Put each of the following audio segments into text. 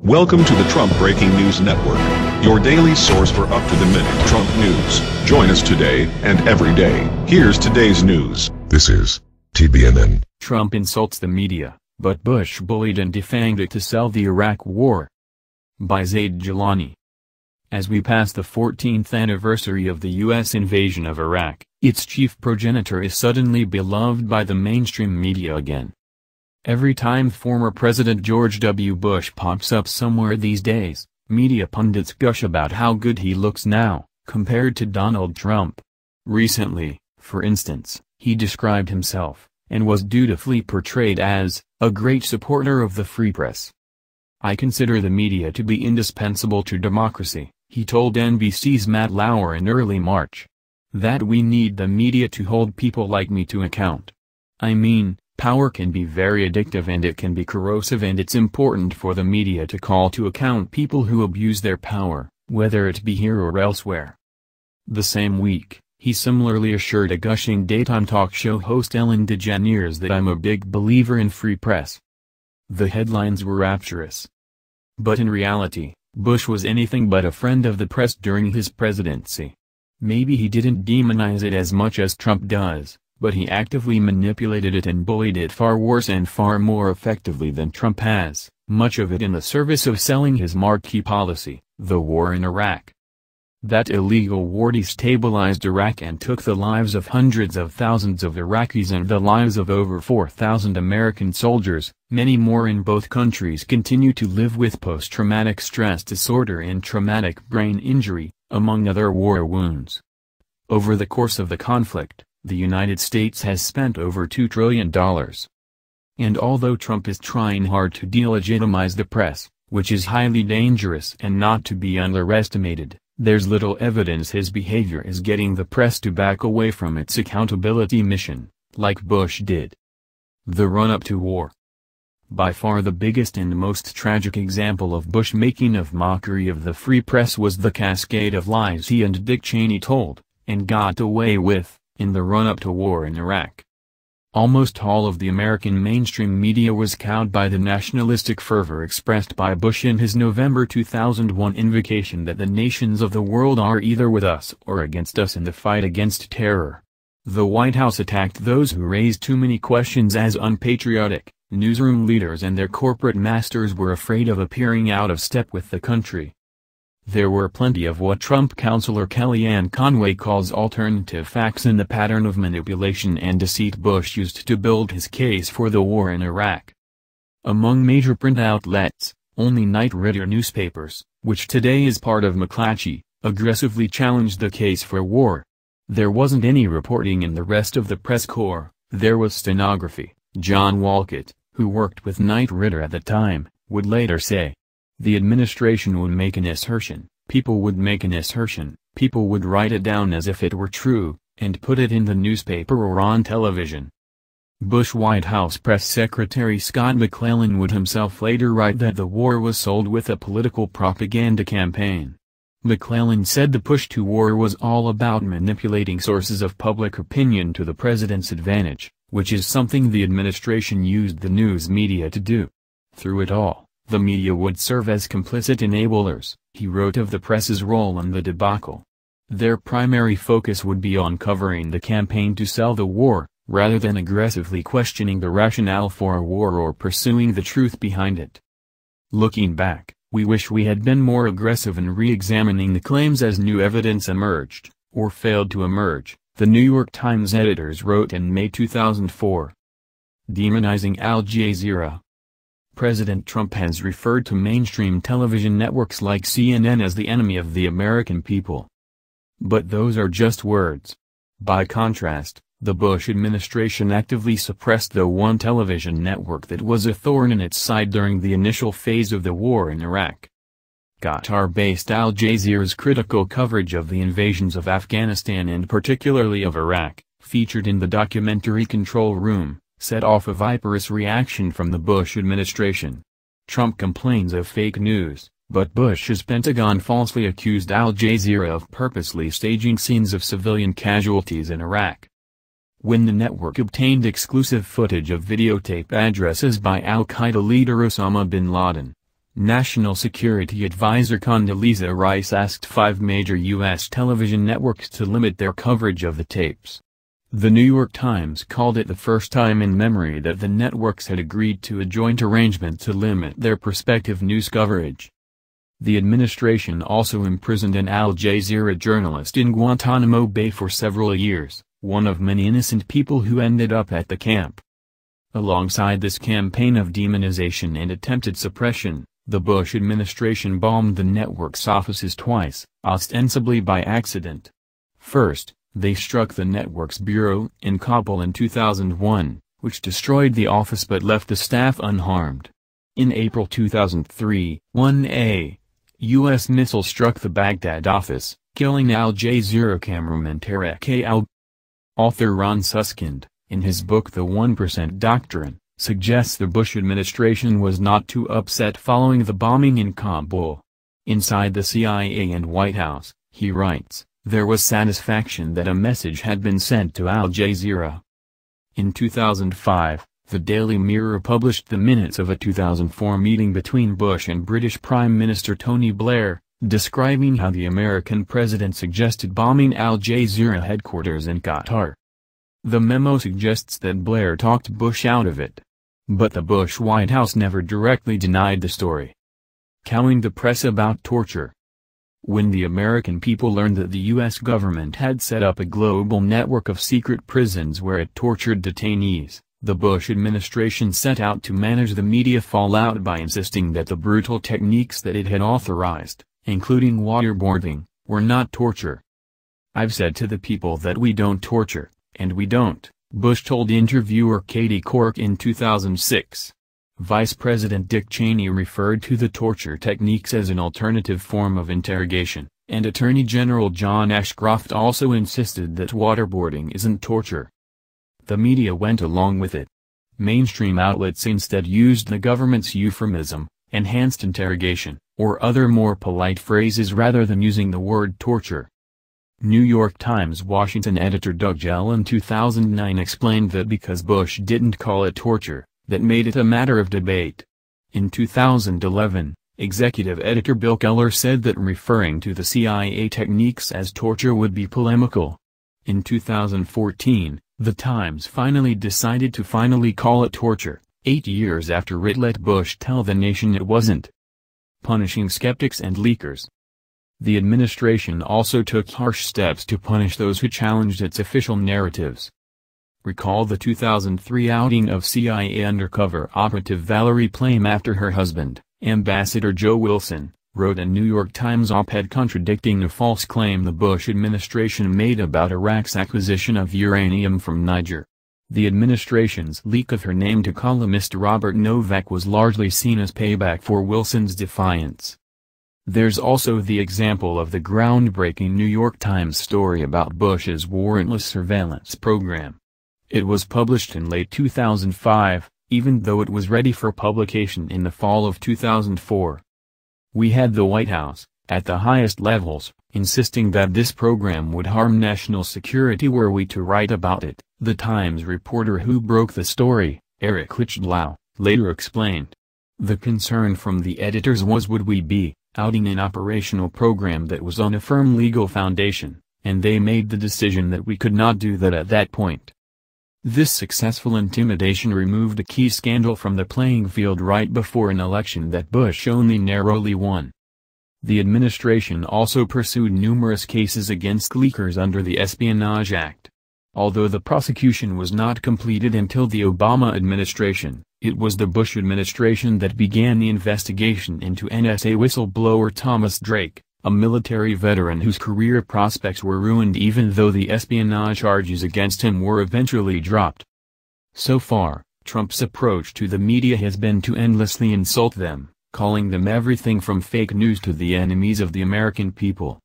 Welcome to the Trump Breaking News Network, your daily source for up-to-the-minute Trump news. Join us today and every day. Here's today's news. This is TBNN. Trump insults the media, but Bush bullied and defanged it to sell the Iraq War. By Zaid Jilani. As we pass the 14th anniversary of the U.S. invasion of Iraq, its chief progenitor is suddenly beloved by the mainstream media again. Every time former President George W. Bush pops up somewhere these days, media pundits gush about how good he looks now, compared to Donald Trump. Recently, for instance, he described himself, and was dutifully portrayed as, a great supporter of the free press. "I consider the media to be indispensable to democracy," he told NBC's Matt Lauer in early March. "That we need the media to hold people like me to account. I mean, power can be very addictive and it can be corrosive, and it's important for the media to call to account people who abuse their power, whether it be here or elsewhere." The same week, he similarly assured a gushing daytime talk show host Ellen DeGeneres that "I'm a big believer in free press." The headlines were rapturous. But in reality, Bush was anything but a friend of the press during his presidency. Maybe he didn't demonize it as much as Trump does, but he actively manipulated it and bullied it far worse and far more effectively than Trump has, much of it in the service of selling his marquee policy, the war in Iraq. That illegal war destabilized Iraq and took the lives of hundreds of thousands of Iraqis and the lives of over 4,000 American soldiers. Many more in both countries continue to live with post-traumatic stress disorder and traumatic brain injury, among other war wounds. Over the course of the conflict, the United States has spent over $2 trillion. And although Trump is trying hard to delegitimize the press, which is highly dangerous and not to be underestimated, there's little evidence his behavior is getting the press to back away from its accountability mission, like Bush did. The run-up to war. By far the biggest and most tragic example of Bush making of mockery of the free press was the cascade of lies he and Dick Cheney told, and got away with, in the run-up to war in Iraq. Almost all of the American mainstream media was cowed by the nationalistic fervor expressed by Bush in his November 2001 invocation that the nations of the world are either with us or against us in the fight against terror. The White House attacked those who raised too many questions as unpatriotic. Newsroom leaders and their corporate masters were afraid of appearing out of step with the country. There were plenty of what Trump counselor Kellyanne Conway calls alternative facts in the pattern of manipulation and deceit Bush used to build his case for the war in Iraq. Among major print outlets, only Knight Ridder newspapers, which today is part of McClatchy, aggressively challenged the case for war. There wasn't any reporting in the rest of the press corps. There was stenography. John Walcott, who worked with Knight Ridder at the time, would later say, "The administration would make an assertion, people would make an assertion, people would write it down as if it were true, and put it in the newspaper or on television." Bush White House Press Secretary Scott McClellan would himself later write that the war was sold with a political propaganda campaign. McClellan said the push to war was all about manipulating sources of public opinion to the president's advantage, which is something the administration used the news media to do. Through it all, the media would serve as complicit enablers, he wrote of the press's role in the debacle. Their primary focus would be on covering the campaign to sell the war, rather than aggressively questioning the rationale for a war or pursuing the truth behind it. Looking back, we wish we had been more aggressive in re-examining the claims as new evidence emerged, or failed to emerge, the New York Times editors wrote in May 2004. Demonizing Al Jazeera. President Trump has referred to mainstream television networks like CNN as the enemy of the American people. But those are just words. By contrast, the Bush administration actively suppressed the one television network that was a thorn in its side during the initial phase of the war in Iraq. Qatar-based Al Jazeera's critical coverage of the invasions of Afghanistan and particularly of Iraq, featured in the documentary Control Room, set off a viperous reaction from the Bush administration. Trump complains of fake news, but Bush's Pentagon falsely accused Al Jazeera of purposely staging scenes of civilian casualties in Iraq. When the network obtained exclusive footage of videotape addresses by al-Qaeda leader Osama bin Laden, National Security Advisor Condoleezza Rice asked 5 major U.S. television networks to limit their coverage of the tapes. The New York Times called it the first time in memory that the networks had agreed to a joint arrangement to limit their prospective news coverage. The administration also imprisoned an Al Jazeera journalist in Guantanamo Bay for several years, one of many innocent people who ended up at the camp. Alongside this campaign of demonization and attempted suppression, the Bush administration bombed the network's offices twice, ostensibly by accident. First, they struck the network's bureau in Kabul in 2001, which destroyed the office but left the staff unharmed. In April 2003, one U.S. missile struck the Baghdad office, killing Al Jazeera cameraman Tarek Al. Author Ron Suskind, in his book The 1% Doctrine, suggests the Bush administration was not too upset following the bombing in Kabul. Inside the CIA and White House, he writes, there was satisfaction that a message had been sent to Al Jazeera. In 2005, the Daily Mirror published the minutes of a 2004 meeting between Bush and British Prime Minister Tony Blair, describing how the American president suggested bombing Al Jazeera headquarters in Qatar. The memo suggests that Blair talked Bush out of it. But the Bush White House never directly denied the story. Cowing the press about torture. When the American people learned that the U.S. government had set up a global network of secret prisons where it tortured detainees, the Bush administration set out to manage the media fallout by insisting that the brutal techniques that it had authorized, including waterboarding, were not torture. I've said to the people that we don't torture, and we don't, Bush told interviewer Katie Couric in 2006. Vice President Dick Cheney referred to the torture techniques as an alternative form of interrogation, and Attorney General John Ashcroft also insisted that waterboarding isn't torture. The media went along with it. Mainstream outlets instead used the government's euphemism, enhanced interrogation, or other more polite phrases rather than using the word torture. New York Times Washington editor Doug Gell in 2009 explained that because Bush didn't call it torture, that made it a matter of debate. In 2011, executive editor Bill Keller said that referring to the CIA techniques as torture would be polemical. In 2014, the Times finally decided to call it torture, 8 years after it let Bush tell the nation it wasn't. Punishing skeptics and leakers. The administration also took harsh steps to punish those who challenged its official narratives. Recall the 2003 outing of CIA undercover operative Valerie Plame after her husband, Ambassador Joe Wilson, wrote a New York Times op-ed contradicting a false claim the Bush administration made about Iraq's acquisition of uranium from Niger. The administration's leak of her name to columnist Robert Novak was largely seen as payback for Wilson's defiance. There's also the example of the groundbreaking New York Times story about Bush's warrantless surveillance program. It was published in late 2005, even though it was ready for publication in the fall of 2004. We had the White House, at the highest levels, insisting that this program would harm national security were we to write about it, the Times reporter who broke the story, Eric Lichtblau, later explained. The concern from the editors was would we be outing an operational program that was on a firm legal foundation, and they made the decision that we could not do that at that point. This successful intimidation removed a key scandal from the playing field right before an election that Bush only narrowly won. The administration also pursued numerous cases against leakers under the Espionage Act. Although the prosecution was not completed until the Obama administration, it was the Bush administration that began the investigation into NSA whistleblower Thomas Drake, a military veteran whose career prospects were ruined even though the espionage charges against him were eventually dropped. So far, Trump's approach to the media has been to endlessly insult them, calling them everything from fake news to the enemies of the American people.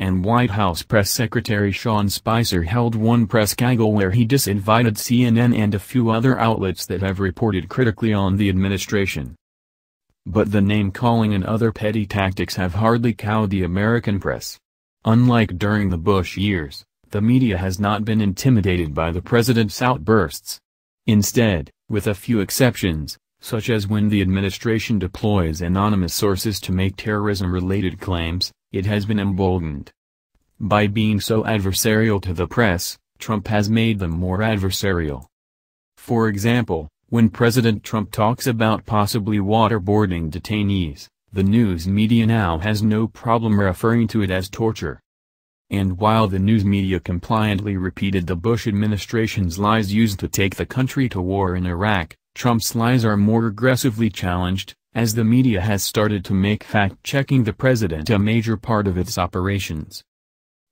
And White House Press Secretary Sean Spicer held one press gaggle where he disinvited CNN and a few other outlets that have reported critically on the administration. But the name-calling and other petty tactics have hardly cowed the American press. Unlike during the Bush years, the media has not been intimidated by the president's outbursts. Instead, with a few exceptions, such as when the administration deploys anonymous sources to make terrorism-related claims, it has been emboldened. By being so adversarial to the press, Trump has made them more adversarial. For example, when President Trump talks about possibly waterboarding detainees, the news media now has no problem referring to it as torture. And while the news media compliantly repeated the Bush administration's lies used to take the country to war in Iraq, Trump's lies are more aggressively challenged, as the media has started to make fact-checking the president a major part of its operations.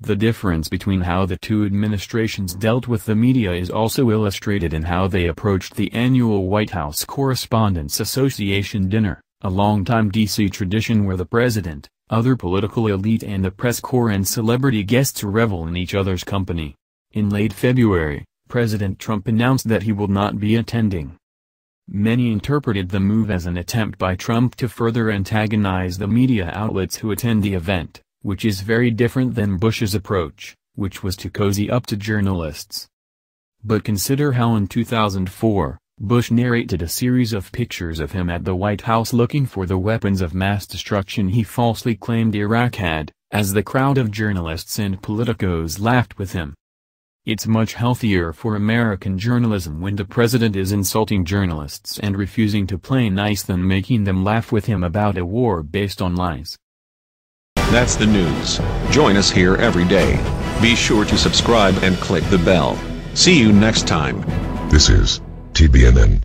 The difference between how the two administrations dealt with the media is also illustrated in how they approached the annual White House Correspondents' Association dinner, a longtime D.C. tradition where the president, other political elite and the press corps and celebrity guests revel in each other's company. In late February, President Trump announced that he will not be attending. Many interpreted the move as an attempt by Trump to further antagonize the media outlets who attend the event, which is very different than Bush's approach, which was to cozy up to journalists. But consider how in 2004, Bush narrated a series of pictures of him at the White House looking for the weapons of mass destruction he falsely claimed Iraq had, as the crowd of journalists and politicos laughed with him. It's much healthier for American journalism when the president is insulting journalists and refusing to play nice than making them laugh with him about a war based on lies. That's the news. Join us here every day. Be sure to subscribe and click the bell. See you next time. This is TBNN.